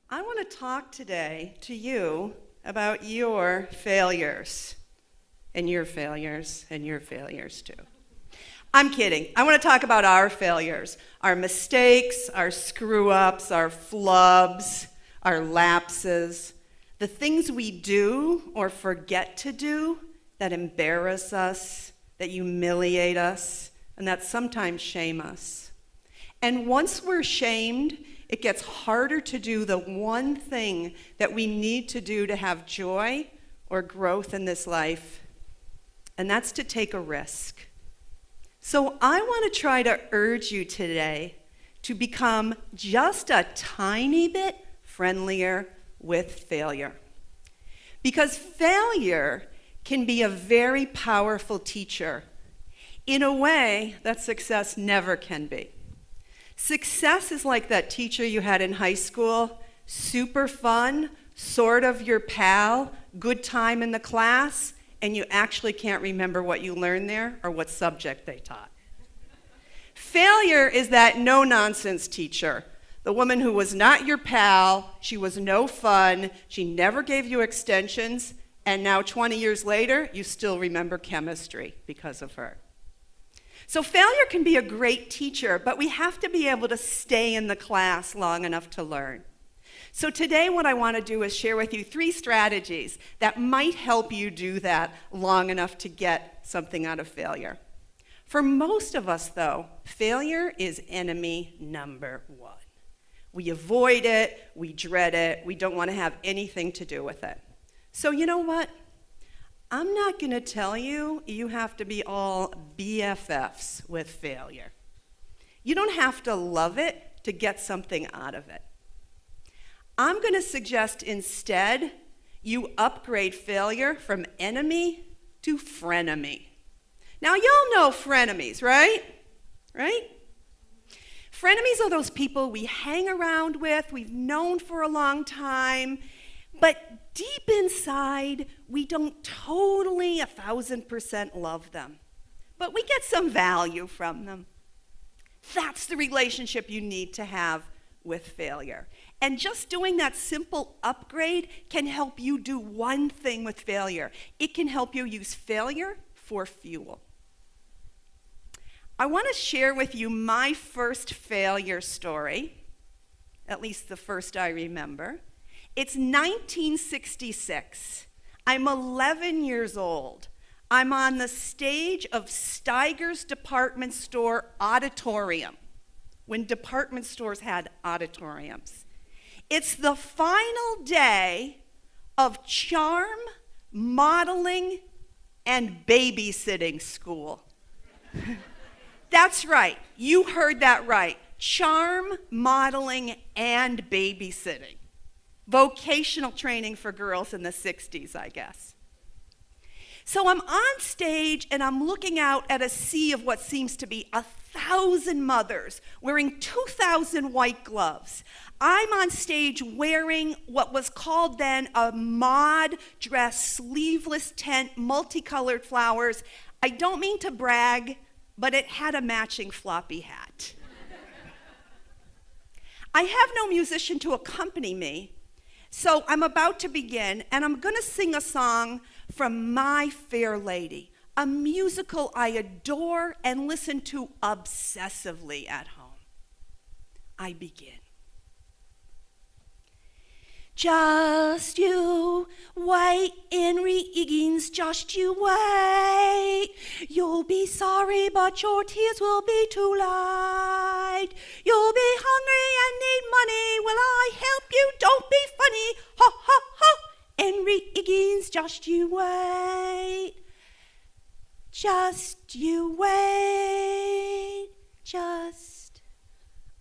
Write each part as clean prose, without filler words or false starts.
I want to talk today to you about your failures, and your failures, and your failures too. I'm kidding. I want to talk about our failures, our mistakes, our screw-ups, our flubs, our lapses, the things we do or forget to do that embarrass us, that humiliate us, and that sometimes shame us. And once we're shamed, it gets harder to do the one thing that we need to do to have joy or growth in this life, and that's to take a risk. So I want to try to urge you today to become just a tiny bit friendlier with failure. Because failure can be a very powerful teacher in a way that success never can be. Success is like that teacher you had in high school, super fun, sort of your pal, good time in the class, and you actually can't remember what you learned there or what subject they taught. Failure is that no-nonsense teacher, the woman who was not your pal, she was no fun, she never gave you extensions, and now 20 years later, you still remember chemistry because of her. So failure can be a great teacher, but we have to be able to stay in the class long enough to learn. So today what I want to do is share with you 3 strategies that might help you do that long enough to get something out of failure. For most of us, though, failure is enemy number 1. We avoid it, we dread it, we don't want to have anything to do with it. So you know what? I'm not going to tell you you have to be all BFFs with failure. You don't have to love it to get something out of it. I'm going to suggest instead you upgrade failure from enemy to frenemy. Now, y'all know frenemies, right? Right? Frenemies are those people we hang around with, we've known for a long time, but deep inside, we don't totally 1,000% love them. But we get some value from them. That's the relationship you need to have with failure. And just doing that simple upgrade can help you do one thing with failure. It can help you use failure for fuel. I want to share with you my first failure story, at least the first I remember. It's 1966. I'm 11 years old. I'm on the stage of Steiger's department store auditorium, when department stores had auditoriums. It's the final day of charm, modeling, and babysitting school. That's right, you heard that right. Charm, modeling, and babysitting. Vocational training for girls in the 60s, I guess. So I'm on stage and I'm looking out at a sea of what seems to be 1,000 mothers wearing 2,000 white gloves. I'm on stage wearing what was called then a mod dress, sleeveless tent, multicolored flowers. I don't mean to brag, but it had a matching floppy hat. I have no musician to accompany me, so I'm about to begin, and I'm going to sing a song from My Fair Lady, a musical I adore and listen to obsessively at home. I begin. Just you wait, Henry Higgins, just you wait. You'll be sorry, but your tears will be too light. You'll be hungry and need money. Will I help you? Don't be funny. Ha, ha, ha. Henry Higgins, just you wait. Just you wait. Just.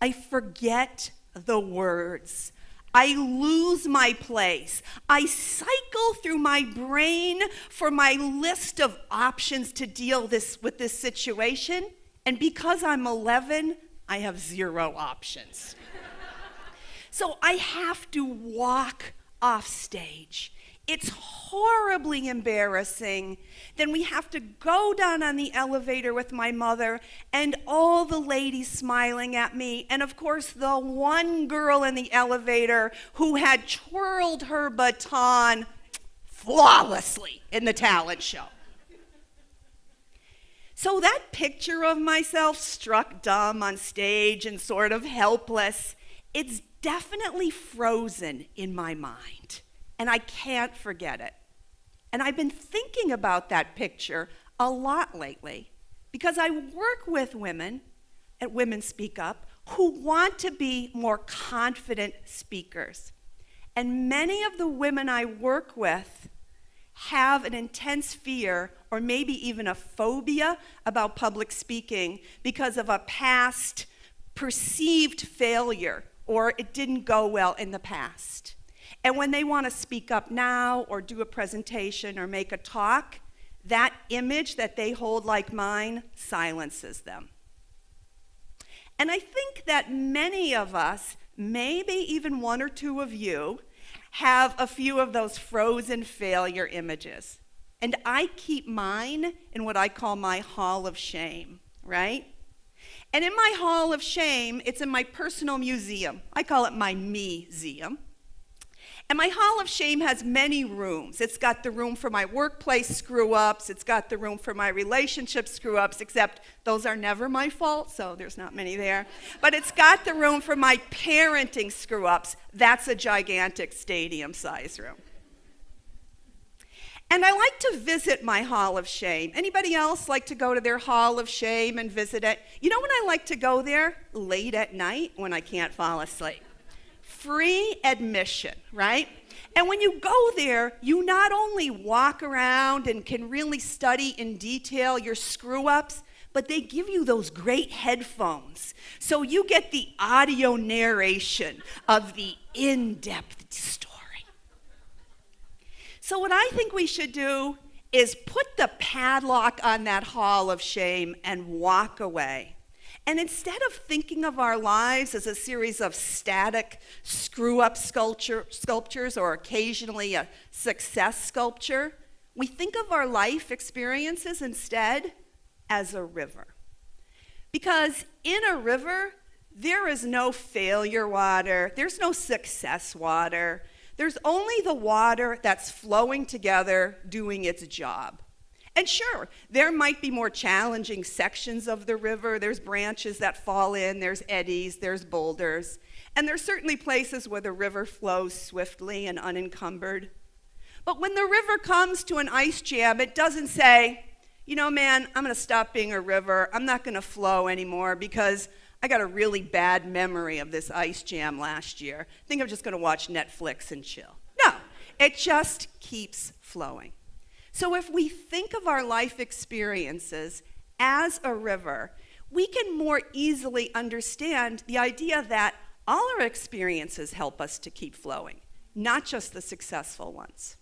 I forget the words. I lose my place. I cycle through my brain for my list of options to deal with this situation. And because I'm 11, I have 0 options. So I have to walk off stage it's horribly embarrassing. Then we have to go down on the elevator with my mother and all the ladies smiling at me. And of course, the one girl in the elevator who had twirled her baton flawlessly in the talent show. So that picture of myself struck dumb on stage and sort of helpless, it's definitely frozen in my mind. And I can't forget it. And I've been thinking about that picture a lot lately because I work with women at Women Speak Up who want to be more confident speakers. And many of the women I work with have an intense fear or maybe even a phobia about public speaking because of a past perceived failure or it didn't go well in the past. And when they want to speak up now or do a presentation or make a talk, that image that they hold like mine silences them. And I think that many of us, maybe even one or two of you, have a few of those frozen failure images. And I keep mine in what I call my hall of shame, right? And in my hall of shame, it's in my personal museum. I call it my me-seum. And my hall of shame has many rooms. It's got the room for my workplace screw-ups. It's got the room for my relationship screw-ups, except those are never my fault, so there's not many there. But it's got the room for my parenting screw-ups. That's a gigantic stadium-size room. And I like to visit my hall of shame. Anybody else like to go to their hall of shame and visit it? You know when I like to go there? Late at night when I can't fall asleep. Free admission, right? And when you go there, you not only walk around and can really study in detail your screw-ups, but they give you those great headphones. So you get the audio narration of the in-depth story. So what I think we should do is put the padlock on that hall of shame and walk away. And instead of thinking of our lives as a series of static screw-up sculptures or occasionally a success sculpture, we think of our life experiences instead as a river. Because in a river, there is no failure water, there's no success water, there's only the water that's flowing together doing its job. And sure, there might be more challenging sections of the river. There's branches that fall in, there's eddies, there's boulders. And there's certainly places where the river flows swiftly and unencumbered. But when the river comes to an ice jam, it doesn't say, you know, man, I'm gonna stop being a river. I'm not gonna flow anymore because I got a really bad memory of this ice jam last year. I think I'm just gonna watch Netflix and chill. No, it just keeps flowing. So if we think of our life experiences as a river, we can more easily understand the idea that all our experiences help us to keep flowing, not just the successful ones.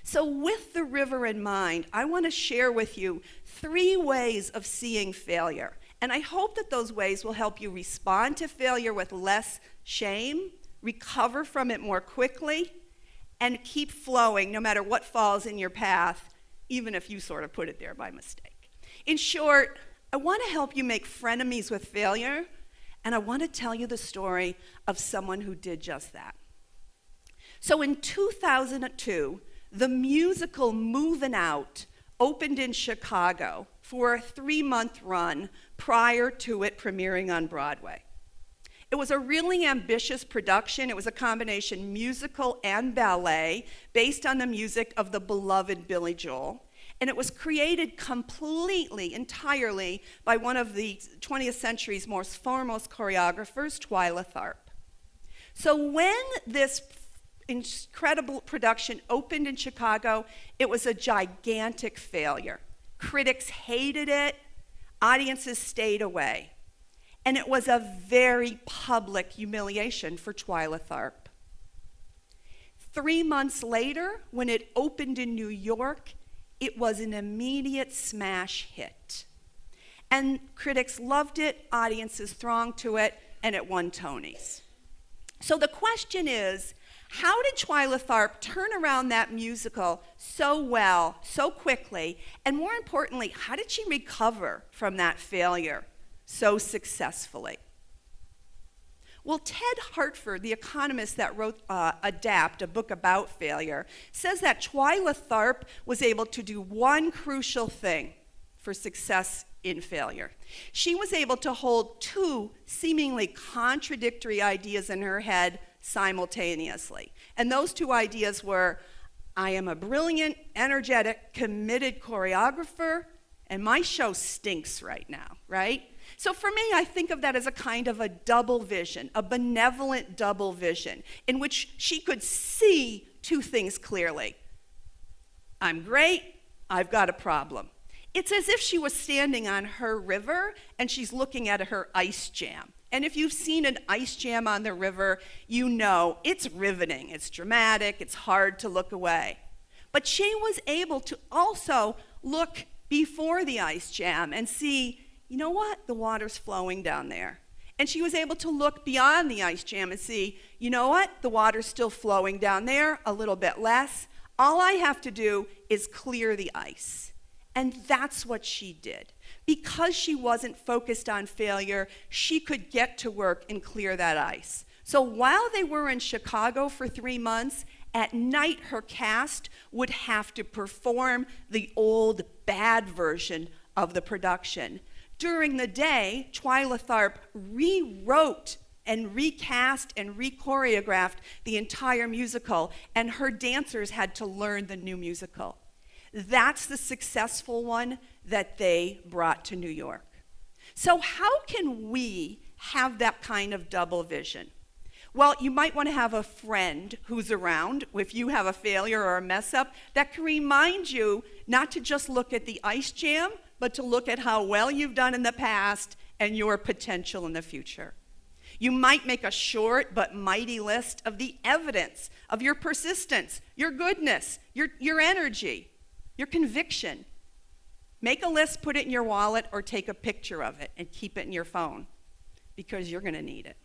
So with the river in mind, I want to share with you 3 ways of seeing failure. And I hope that those ways will help you respond to failure with less shame, recover from it more quickly, and keep flowing no matter what falls in your path, even if you sort of put it there by mistake. In short, I want to help you make frenemies with failure, and I want to tell you the story of someone who did just that. So in 2002, the musical Movin' Out opened in Chicago for a 3-month run prior to it premiering on Broadway. It was a really ambitious production. It was a combination musical and ballet based on the music of the beloved Billy Joel. And it was created completely, entirely by one of the 20th century's most foremost choreographers, Twyla Tharp. So when this incredible production opened in Chicago, it was a gigantic failure. Critics hated it, audiences stayed away. And it was a very public humiliation for Twyla Tharp. 3 months later, when it opened in New York, it was an immediate smash hit. And critics loved it, audiences thronged to it, and it won Tonys. So the question is, How did Twyla Tharp turn around that musical so well, so quickly, and more importantly, how did she recover from that failure so successfully? Well, Ted Hartford, the economist that wrote Adapt, a book about failure, says that Twyla Tharp was able to do one crucial thing for success in failure. She was able to hold two seemingly contradictory ideas in her head simultaneously. And those two ideas were, I am a brilliant, energetic, committed choreographer, and my show stinks right now, right? So for me, I think of that as a kind of a double vision, a benevolent double vision, in which she could see two things clearly. I'm great, I've got a problem. It's as if she was standing on her river and she's looking at her ice jam. And if you've seen an ice jam on the river, you know it's riveting, it's dramatic, it's hard to look away. But she was able to also look before the ice jam and see, you know what, the water's flowing down there. And she was able to look beyond the ice jam and see, you know what, the water's still flowing down there, a little bit less. All I have to do is clear the ice. And that's what she did. Because she wasn't focused on failure, she could get to work and clear that ice. So while they were in Chicago for 3 months, at night her cast would have to perform the old bad version of the production. During the day, Twyla Tharp rewrote and recast and re-choreographed the entire musical, and her dancers had to learn the new musical. That's the successful one that they brought to New York. So how can we have that kind of double vision? Well, you might want to have a friend who's around, if you have a failure or a mess up, that can remind you not to just look at the ice jam, but to look at how well you've done in the past and your potential in the future. You might make a short but mighty list of the evidence of your persistence, your goodness, your energy, your conviction. Make a list, put it in your wallet, or take a picture of it and keep it in your phone, because you're going to need it.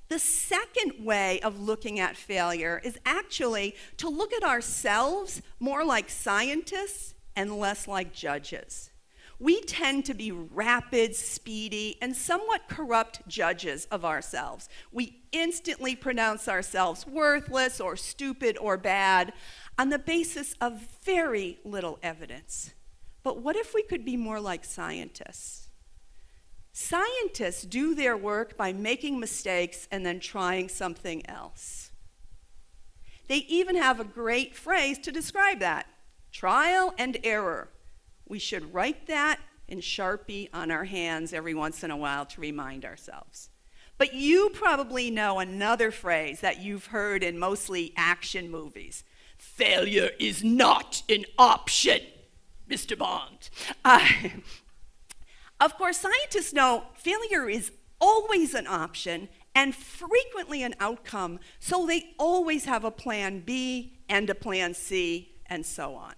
The second way of looking at failure is actually to look at ourselves more like scientists and less like judges. We tend to be rapid, speedy, and somewhat corrupt judges of ourselves. We instantly pronounce ourselves worthless or stupid or bad on the basis of very little evidence. But what if we could be more like scientists? Scientists do their work by making mistakes and then trying something else. They even have a great phrase to describe that: trial and error. We should write that in Sharpie on our hands every once in a while to remind ourselves. But you probably know another phrase that you've heard in mostly action movies. Failure is not an option, Mr. Bond. Of course, scientists know failure is always an option and frequently an outcome, so they always have a plan B and a plan C and so on.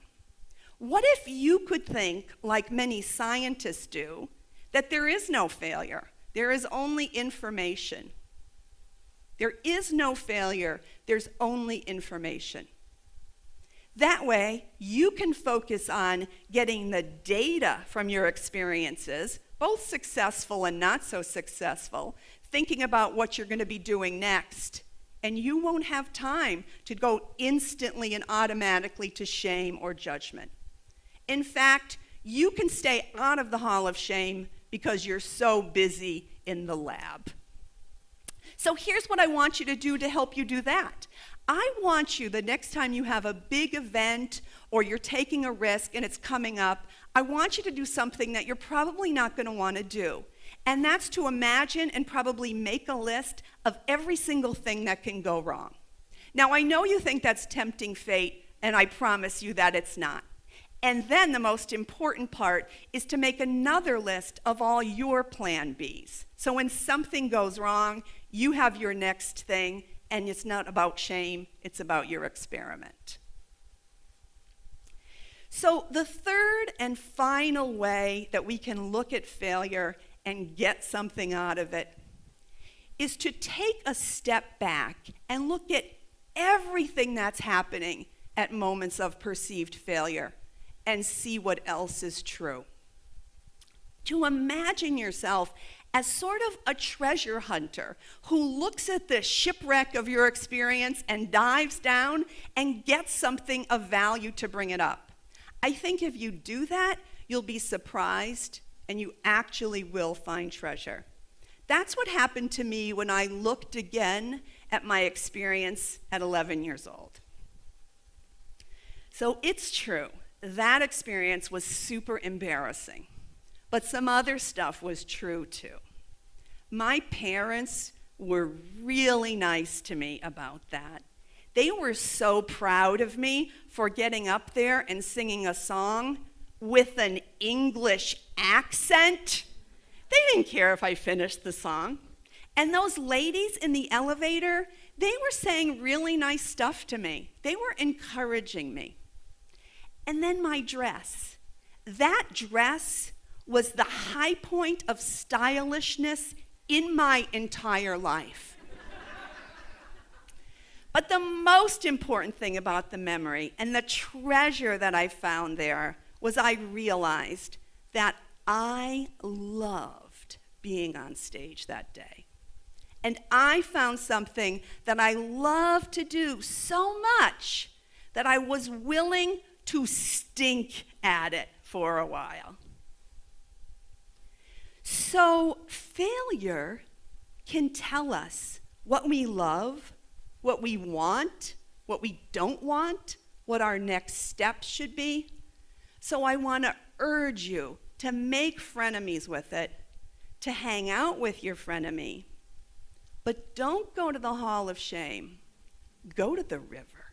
What if you could think, like many scientists do, that there is no failure, there is only information? There is no failure, there's only information. That way, you can focus on getting the data from your experiences, both successful and not so successful, thinking about what you're going to be doing next, and you won't have time to go instantly and automatically to shame or judgment. In fact, you can stay out of the Hall of Shame because you're so busy in the lab. So here's what I want you to do to help you do that. I want you, the next time you have a big event or you're taking a risk and it's coming up, I want you to do something that you're probably not going to want to do. And that's to imagine and probably make a list of every single thing that can go wrong. Now, I know you think that's tempting fate, and I promise you that it's not. And then the most important part is to make another list of all your plan Bs. So when something goes wrong, you have your next thing, and it's not about shame, it's about your experiment. So the third and final way that we can look at failure and get something out of it is to take a step back and look at everything that's happening at moments of perceived failure and see what else is true. To imagine yourself as sort of a treasure hunter who looks at the shipwreck of your experience and dives down and gets something of value to bring it up. I think if you do that, you'll be surprised and you actually will find treasure. That's what happened to me when I looked again at my experience at 11 years old. So it's true, that experience was super embarrassing, but some other stuff was true too. My parents were really nice to me about that. They were so proud of me for getting up there and singing a song with an English accent. They didn't care if I finished the song. And those ladies in the elevator, they were saying really nice stuff to me. They were encouraging me. And then my dress. That dress was the high point of stylishness in my entire life. But the most important thing about the memory and the treasure that I found there was I realized that I loved being on stage that day. And I found something that I loved to do so much that I was willing to stink at it for a while. So failure can tell us what we love, what we want, what we don't want, what our next steps should be. So I want to urge you to make frenemies with it, to hang out with your frenemy. But don't go to the hall of shame. Go to the river.